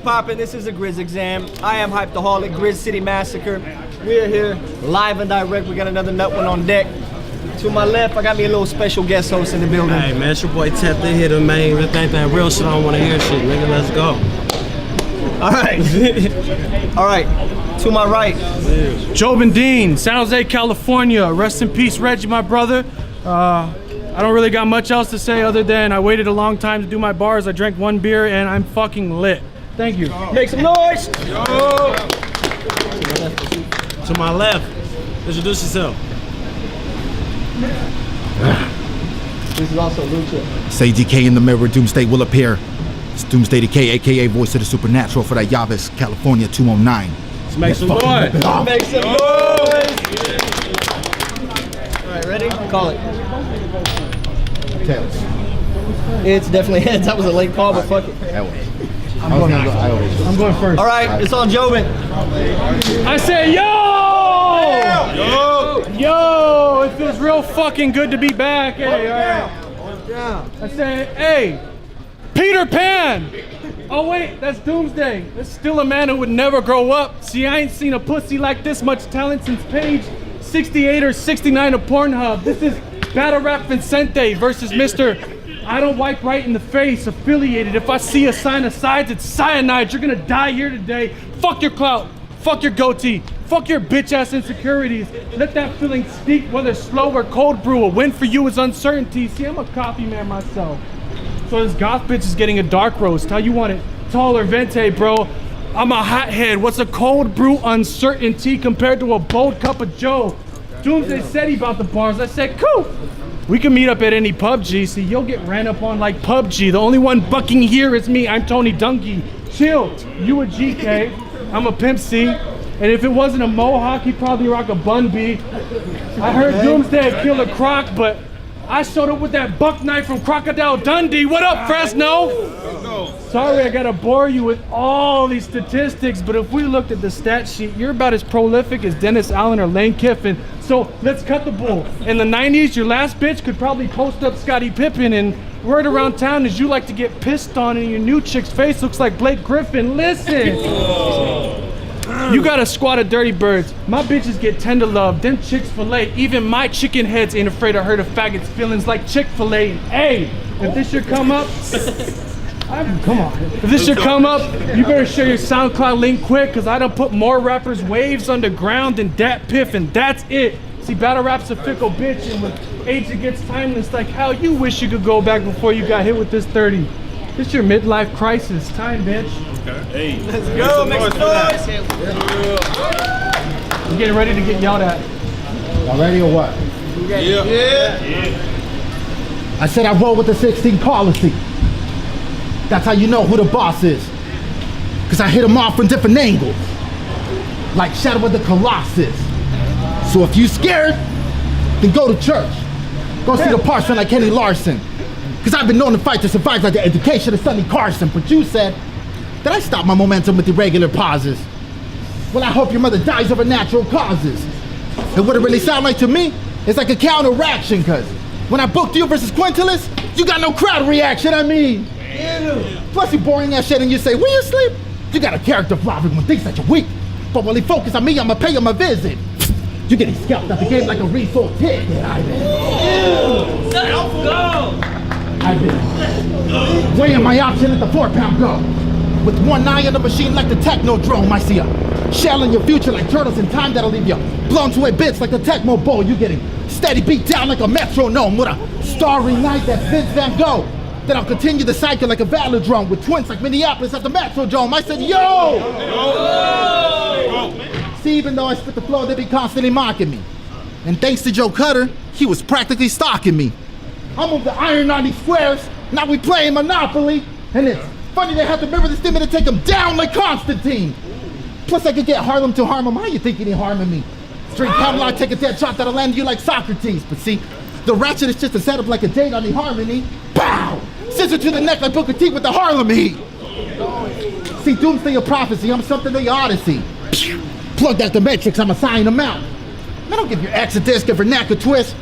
poppin'? This is a GRIZZ exam. I am Hype-the-holic, GRIZZ City Massacre. We're here live and direct. We got another nut one on deck. To my left, I got me a little special guest host in the building. Hey man, it's your boy Tep the Hitter, man. If ain't that real shit, I don't want to hear shit, nigga. Let's go. All right. All right. To my right. Jobin Dean, San Jose, California. Rest in peace, Reggie, my brother. I don't really got much else to say other than I waited a long time to do my bars. I drank one beer and I'm fucking lit. Thank you. Make some noise. Yo. To my left, introduce yourself. This is also Lucha. Say Dkay in the mirror, Doomzday will appear. It's Doomzday Dkay, aka voice of the supernatural for that Yavis, California 209. Let's make some noise. Make some noise. All right, ready? Call it. Tails. It's definitely heads. That was a late call, but fuck it. I'm going first. All right, it's on Jobin. I say yo! Yo! Yo! It feels real fucking good to be back. Hey, all right. I say, hey, Peter Pan! Oh wait, that's Doomsday. That's still a man who would never grow up. See, I ain't seen a pussy like this much talent since page 68 or 69 of Pornhub. This is Battle Rap Vincente versus Mr. I don't wipe right in the face, affiliated. If I see a sign of sides, it's cyanide. You're gonna die here today. Fuck your clout. Fuck your goatee. Fuck your bitch ass insecurities. Let that feeling speak, whether slow or cold brew. A win for you is uncertainty. See, I'm a coffee man myself. So this goth bitch is getting a dark roast. How you want it? Tall or vente, bro? I'm a hothead. What's a cold brew uncertainty compared to a bold cup of joe? Doomsday said he about the bars. I said, cool. We can meet up at any PUBG. See, you'll get ran up on like PUBG. The only one bucking here is me. I'm Tony Dungy. Chill. You a GK. I'm a Pimp C. And if it wasn't a mohawk, he'd probably rock a bun B. I heard Doomsday had killed a croc, but I showed up with that buck knife from Crocodile Dundee. What up, Fresno? Sorry, I gotta bore you with all these statistics, but if we looked at the stat sheet, you're about as prolific as Dennis Allen or Lane Kiffin. So let's cut the bull. In the 90s, your last bitch could probably post up Scottie Pippen, and word around town is you like to get pissed on and your new chick's face looks like Blake Griffin. Listen. You got a squad of dirty birds. My bitches get tender love, them chicks fillet. Even my chicken heads ain't afraid to hurt a faggot's feelings like Chick-fil-A. Hey, if this should come up, come on. If this should come up, you better share your SoundCloud link quick, cause I done put more rappers' waves underground than Dat Piff, and that's it. See, battle rap's a fickle bitch, and with age it gets timeless, like how you wish you could go back before you got hit with this 30. This your midlife crisis. Time, bitch. Okay. Hey. Let's go. Make some noise. I'm getting ready to get yelled at. Y'all ready or what? Yeah. I said I roll with the 16 policy. That's how you know who the boss is. Cause I hit them off from different angles. Like Shadow of the Colossus. So if you scared, then go to church. Go see the parson like Kenny Larson. Cause I've been known to fight to survive like the education of Sonny Carson. But you said that I stopped my momentum with irregular pauses. Well, I hope your mother dies over natural causes. And what it really sound like to me is like a counteraction, cause when I booked you versus Quintilus, you got no crowd reaction, I mean. Plus you boring ass shit and you say, will you sleep? You got a character flaw when thinks that you're weak. But when he focus on me, I'ma pay him a visit. You getting scalped out the game like a resold pig. I've been weighing my option at the 4-pound go. With one eye on the machine like the Technodrome, I see a shell in your future like turtles in time that'll leave you blown to a bits like the Tecmo Bowl. You getting steady beat down like a metronome with a starry night that's Vince Van Gogh. Then I'll continue the cycle like a velodrome with twins like Minneapolis at the Metrodome. I said, yo! See, even though I spit the flow, they be constantly mocking me. And thanks to Joe Cutter, he was practically stalking me. I moved the iron on these squares, now we playing Monopoly. And it's funny they have to remember this thing to take him down like Constantine. Plus I could get Harlem to harm him. How you think he ain't harming me? Straight Camelot, take a dead shot that'll land you like Socrates. But see, the ratchet is just a setup like a date on the Harmony. Pow! Scissor to the neck like Booker T with the Harlem Heat. See, Doomsday a prophecy, I'm something of the Odyssey. Plug that the Matrix, I'ma sign them out. Man, don't give your ex a disc and for neck a twist.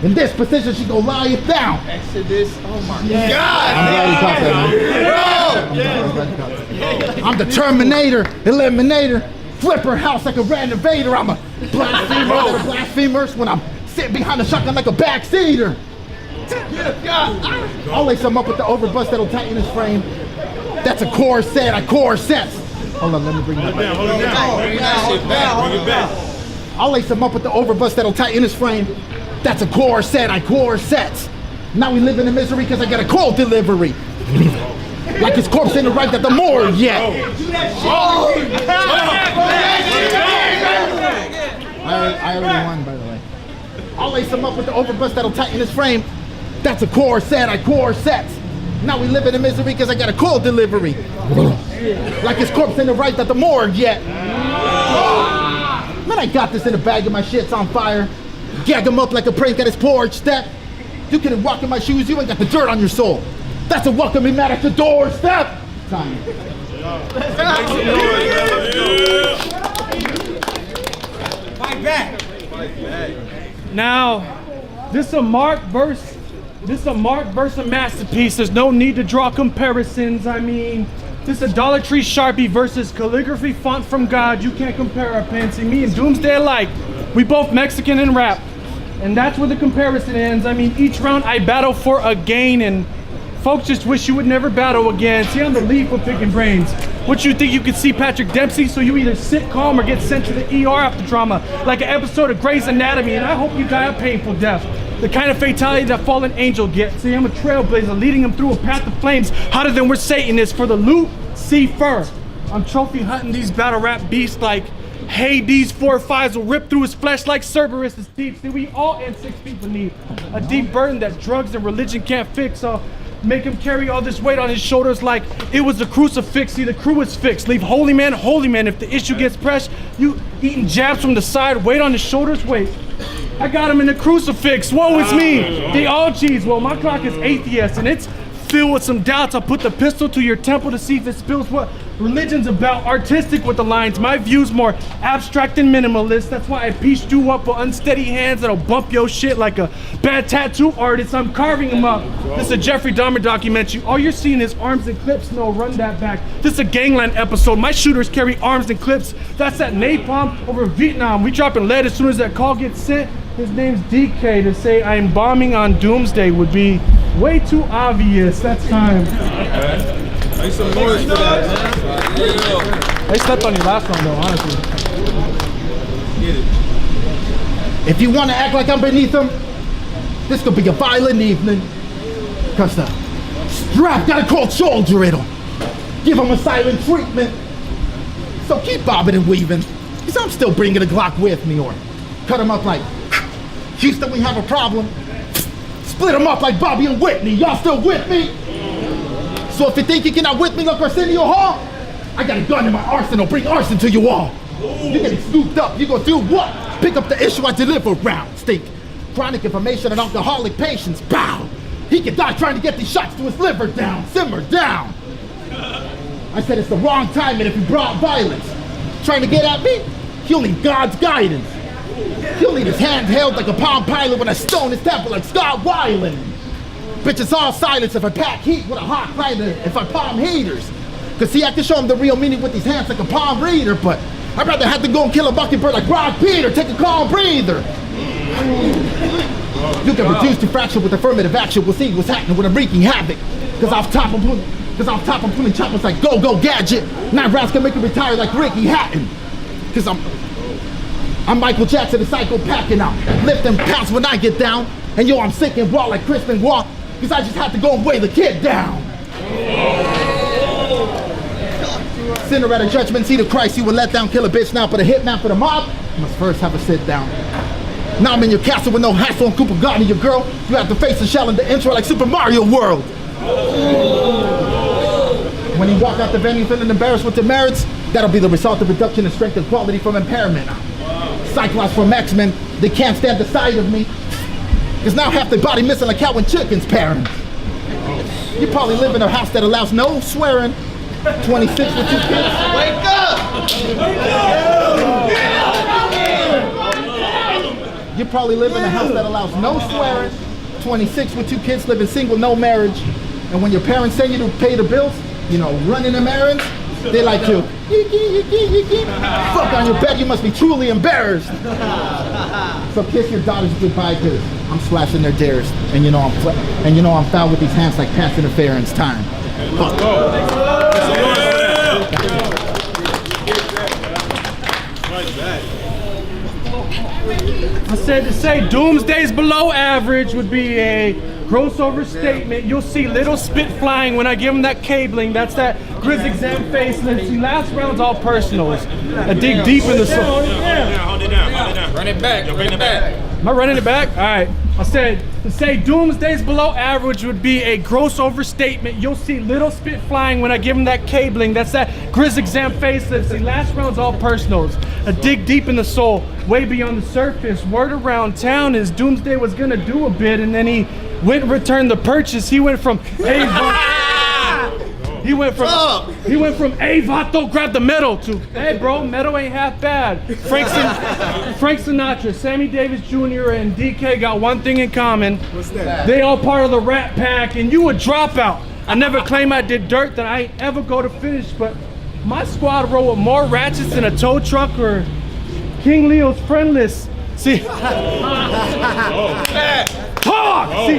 In this position, she gon' lie it down. Exodus. Oh my I'm glad you caught that, man. I'm the Terminator, Eliminator, flipper house like a random invader. I'm a blasphemer of the blasphemers when I'm sitting behind the shotgun like a backseater. I'll lace him up with the overbust that'll tighten his frame. That's a corset, I corsets. Hold on, let me bring that back. Bring it back. I'll lace him up with the overbust that'll tighten his frame. That's a corset, I corsets. Now we live in misery because I got a cold delivery. Like his corpse in the right at the morgue yet. I already won, by the way. I'll lace him up with the overbust that'll tighten his frame. That's a corset, I corsets. Now we live in misery because I got a cold delivery. Like his corpse in the right at the morgue yet. Man, I got this in a bag and my shit's on fire. Gag him up like a prank at his porch step. You couldn't walk in my shoes, you ain't got the dirt on your soul. That's a welcome me mad at your doorstep. Time. Fight back. Now, this is a Mark verse a masterpiece. There's no need to draw comparisons. I mean, this is a Dollar Tree Sharpie versus calligraphy font from God. You can't compare our pens. See, me and Doomzday alike. We both Mexican in rap. And that's where the comparison ends. I mean, each round I battle for a gain, and folks just wish you would never battle again. See, I'm the lead for picking brains. What you think you could see Patrick Dempsey, so you either sit calm or get sent to the ER after drama, like an episode of GRIZZ Anatomy, and I hope you die a painful death. The kind of fatality that fallen angel gets. See, I'm a trailblazer leading him through a path of flames hotter than where Satan is for the loot, see fur. I'm trophy hunting these battle rap beasts like Hades. 4 or 5s will rip through his flesh like Cerberus is deep. See, we all end 6 feet beneath a deep burden that drugs and religion can't fix. So make him carry all this weight on his shoulders like it was a crucifix. See, the crew is fixed. Leave holy man. If the issue gets pressed, you eating jabs from the side, weight on his shoulders. Wait, I got him in the crucifix. Woe is me. They all cheese. Well, my clock is atheist and it's filled with some doubts. I'll put the pistol to your temple to see if it spills what religion's about. Artistic with the lines. My view's more abstract and minimalist. That's why I pieced you up with unsteady hands that'll bump your shit like a bad tattoo artist. I'm carving them up. This is a Jeffrey Dahmer documentary. All you're seeing is arms and clips. No, run that back. This is a gangland episode. My shooters carry arms and clips. That's that napalm over Vietnam. We dropping lead as soon as that call gets sent. His name's Dkay. To say I'm bombing on Doomsday would be way too obvious. That's time. Make some noise for that, man. They slept on your last one though, honestly. Get it. If you want to act like I'm beneath him, this could be a violent evening. Cause the strap got a cold shoulder in him. Give him a silent treatment. So keep bobbing and weaving. Cause I'm still bringing a Glock with me, or cut him up like Houston, we have a problem. Split him up like Bobby and Whitney. Y'all still with me? So if you think you can outwit me like Arsenio Hall, I got a gun in my arsenal. Bring arson to you all. You're getting scooped up. You gonna do what? Pick up the issue I deliver round. Stink. Chronic inflammation and alcoholic patients. Bow. He could die trying to get these shots to his liver down. Simmer down. I said it's the wrong time, and if you brought violence, trying to get at me, he'll need God's guidance. He'll need his hand held like a Palm Pilot when I stone his temple like Scott Weiland. Bitch, it's all silence if I pack heat with a hot grinder, if I palm haters. Cause see, I can show him the real meaning with these hands like a palm reader, but I'd rather have to go and kill a mockingbird like Brock Peter, take a calm breather. You can reduce the fraction with affirmative action. We'll see what's happening when I'm wreaking havoc. Cause off top I'm pulling choppers like go-go gadget. 9 rounds can make you retire like Ricky Hatton. Cause I'm Michael Jackson, the psycho packing out. Lifting pounds when I get down. And yo, I'm sick and raw like Crispin Wall. Cause I just have to go and weigh the kid down. Sinner at a judgment seat of Christ, you will let down, kill a bitch now, but a hitman for the mob, you must first have a sit down. Now I'm in your castle with no hassle and Cooper God and your girl. You have to face the shell in the intro like Super Mario World. When you walk out the venue feeling embarrassed with your merits, that'll be the result of reduction in strength and quality from impairment. Cyclops from X-Men, they can't stand the sight of me. Cause now half their body missing like cow and chicken's parents. You probably live in a house that allows no swearing. 26 with 2 kids. Wake up! You probably live in a house that allows no swearing. 26 with 2 kids, living single, no marriage. And when your parents send you to pay the bills, you know, running them errands, they like you. Fuck on your bed, you must be truly embarrassed. So kiss your daughters goodbye, cause I'm slashing their dares, and you know I'm foul with these hands like pass interference time. Fuck. I said to say Doomsday's below average would be a gross overstatement. You'll see little spit flying when I give him that cabling. That's that GRIZZ exam facelift. See, last round's all personals. I dig deep in the soul. Hold it down. Run it back. Bring it back. Am I running it back? All right. I said to say Doomsday's below average would be a gross overstatement. You'll see little spit flying when I give him that cabling. That's that GRIZZ exam facelift. See, last round's all personals. I dig deep in the soul, way beyond the surface. Word around town is Doomsday was gonna do a bit, and then he went and returned the purchase. He went from He went from hey Vato, grab the medal to hey bro, medal ain't half bad. Frank Sinatra, Sammy Davis Jr. and Dkay got one thing in common. What's that? They all part of the Rat Pack, and you a dropout. I never claim I did dirt that I ain't ever go to finish, but my squad roll with more ratchets than a tow truck or King Leo's friend list. See, talk.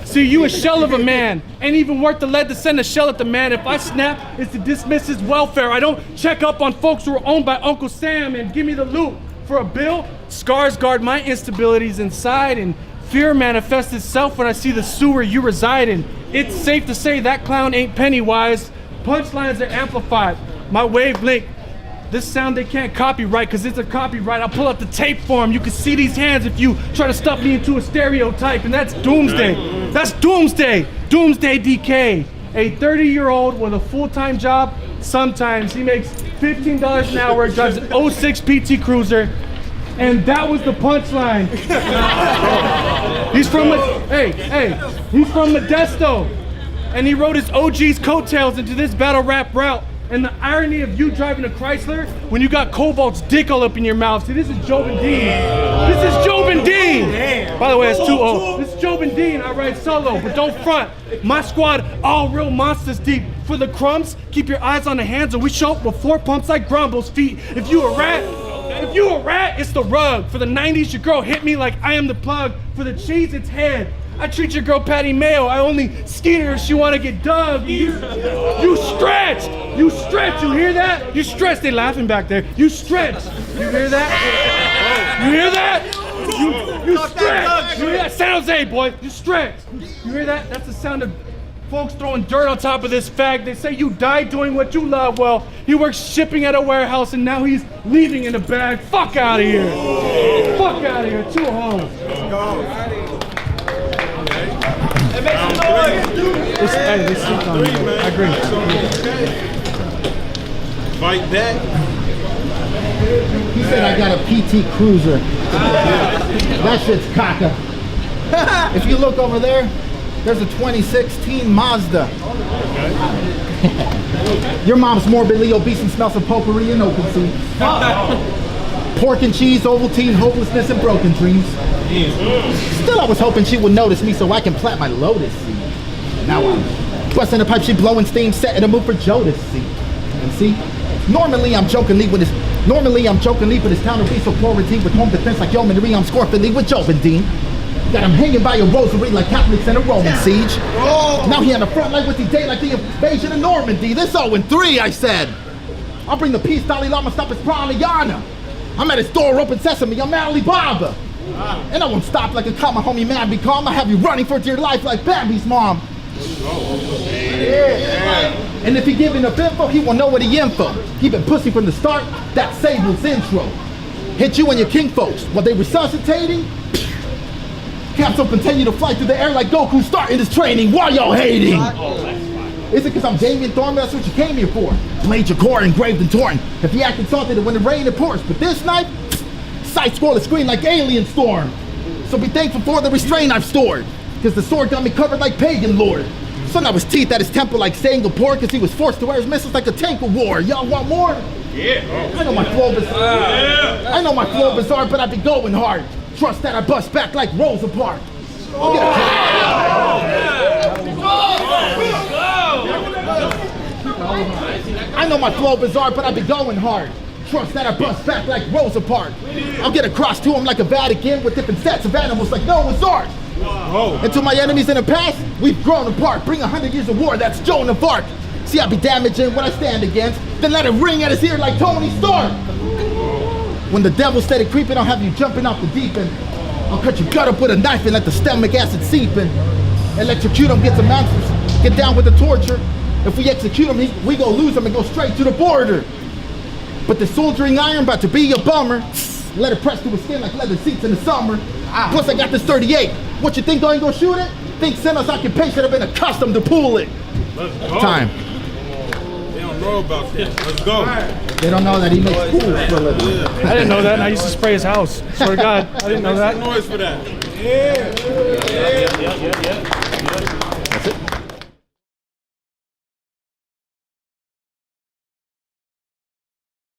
See, you a shell of a man. Ain't even worth the lead to send a shell at the man. If I snap, it's to dismiss his welfare. I don't check up on folks who are owned by Uncle Sam and give me the loot for a bill. Scars guard my instabilities inside, and fear manifests itself when I see the sewer you reside in. It's safe to say that clown ain't Pennywise. Punchlines are amplified. My wavelength. This sound they can't copyright because it's a copyright. I'll pull out the tape for him. You can see these hands if you try to stuff me into a stereotype, and that's Doomsday. That's Doomsday. Doomzday Dkay. A 30-year-old with a full-time job. Sometimes he makes $15 an hour, drives an 06 PT Cruiser, and that was the punchline. He's from he's from Modesto, and he rode his OG's coattails into this battle rap route. And the irony of you driving a Chrysler when you got Cobalt's dick all up in your mouth. See, this is Jobin Dean. This is Jobin Dean. By the way, it's 2-0. This is Jobin Dean. I ride solo, but don't front. My squad, all real monsters deep. For the crumbs, keep your eyes on the hands, or we show up with 4 pumps like Grumble's feet. If you a rat, it's the rug. For the 90s, your girl hit me like I am the plug. For the cheese, it's head. I treat your girl Patty Mayo. I only skeet her if she wanna get dug. You stretched. You stretch. You hear that? You stretch. They laughing back there. You stretch. You hear that? You hear that? You stretch. You hear that? San Jose, boy. You stretch. You hear that? That's the sound of folks throwing dirt on top of this fag. They say you died doing what you love. Well, he works shipping at a warehouse and now he's leaving in a bag. Fuck out of here. Fuck out of here. 2 homes. They sleep on me. I agree. Fight back. He said I got a PT Cruiser. That shit's caca. If you look over there, there's a 2016 Mazda. Your mom's morbidly obese and smells of potpourri and open sea. Pork and cheese, Ovaltine, hopelessness, and broken dreams. Still, I was hoping she would notice me so I can plant my lotus seed. Now I'm busting the pipe, she blowing steam, setting a move for Jodeci. And see, normally I'm jokingly, but this town will be so quarantined with home defense like yeomanry. I'm scorpionly with Jobin Dean. Got him hanging by a rosary like Catholics in a Roman siege. Now he on the front line with the day like the invasion of Normandy. This 0-3, I said. I'll bring the peace, Dalai Lama, stop his pranayana. I'm at his door, open sesame, I'm Alibaba. And I won't stop like a cop, my homie man be calm. I have you running for dear life like Bambi's mom. And if he giving up info, he won't know what he info. He been pussy from the start, that's Sable's intro. Hit you and your king folks, while they resuscitating. Capsule continue to fly through the air like Goku starting his training. Why y'all hating? Is it because I'm Damien Thorne? That's what you came here for. Blade your core, engraved and torn. If you act insulted when the rain it pours. But this night, sight scroll the screen like Alien Storm. So be thankful for the restraint I've stored. Because the sword got me covered like Pagan Lord. So son that was teeth at his temple like Singapore because he was forced to wear his missiles like a tank of war. Y'all want more? Yeah. I know my flow bizarre. I know my flow bizarre, but I be going hard. Trust that I bust back like Rosa Parks. I'll get a I know my flow bizarre, but I be going hard. Trust that I bust back like Rosa Parks. I'll get across to him like a Vatican with different sets of animals like Noah's Ark. And to my enemies in the past, we've grown apart. Bring 100 years of war, that's Joan of Arc. See, I be damaging what I stand against, then let it ring at his ear like Tony Stark. When the devil steady creeping, I'll have you jumping off the deep end. I'll cut your gut up with a knife and let the stomach acid seep in. Electrocute him, get some answers, get down with the torture. If we execute him, we go lose him and go straight to the border. But the soldering iron about to be a bummer. Let it press through his skin like leather seats in the summer. Plus I got this 38. What you think I ain't gonna shoot it? Think Senna's occupation have been accustomed to pull it. Let's go. Time. They don't know about that. Let's go. They don't know that he makes pools for a living. I didn't know that, and I used to spray his house. Swear to God, I didn't know that. Noise for that.